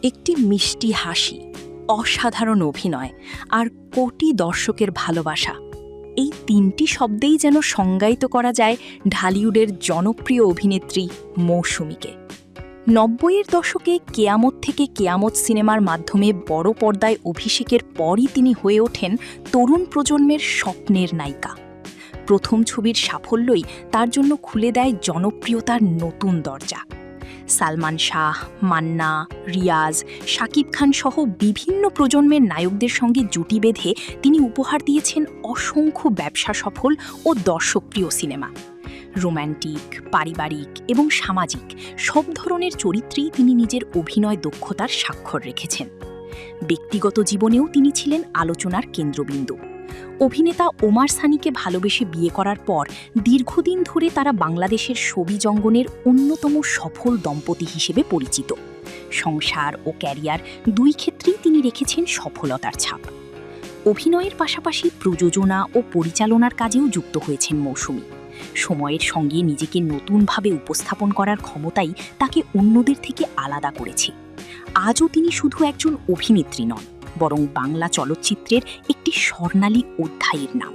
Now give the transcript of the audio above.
একটি মিষ্টি হাসি, অসাধারণ অভিনয় আর কোটি দর্শকের ভালোবাসা, এই তিনটি শব্দেই যেন সংজ্ঞায়িত করা যায় ঢালিউডের জনপ্রিয় অভিনেত্রী মৌসুমীকে। ৯০-এর দশকে কেয়ামত থেকে কেয়ামত সিনেমার মাধ্যমে বড় পর্দায় অভিষেকের পরই তিনি হয়ে ওঠেন তরুণ প্রজন্মের স্বপ্নের নায়িকা। প্রথম ছবির সাফল্যই তার জন্য খুলে দেয় জনপ্রিয়তার নতুন দরজা। সালমান শাহ, মান্না, রিয়াজ, শাকিব খান সহ বিভিন্ন প্রজন্মের নায়কদের সঙ্গে জুটি বেঁধে তিনি উপহার দিয়েছেন অসংখ্য ব্যবসা সফল ও দর্শকপ্রিয় সিনেমা। রোম্যান্টিক, পারিবারিক এবং সামাজিক সব ধরনের চরিত্রেই তিনি নিজের অভিনয় দক্ষতার স্বাক্ষর রেখেছেন। ব্যক্তিগত জীবনেও তিনি ছিলেন আলোচনার কেন্দ্রবিন্দু। অভিনেতা ওমার সানিকে ভালোবেসে বিয়ে করার পর দীর্ঘদিন ধরে তারা বাংলাদেশের ছবি জঙ্গনের অন্যতম সফল দম্পতি হিসেবে পরিচিত। সংসার ও ক্যারিয়ার দুই ক্ষেত্রেই তিনি রেখেছেন সফলতার ছাপ। অভিনয়ের পাশাপাশি প্রযোজনা ও পরিচালনার কাজেও যুক্ত হয়েছেন মৌসুমী। সময়ের সঙ্গে নিজেকে নতুনভাবে উপস্থাপন করার ক্ষমতাই তাকে অন্যদের থেকে আলাদা করেছে। আজও তিনি শুধু একজন অভিনেত্রী নন, বরং বাংলা চলচ্চিত্রের একটি স্বর্ণালী অধ্যায়ের নাম।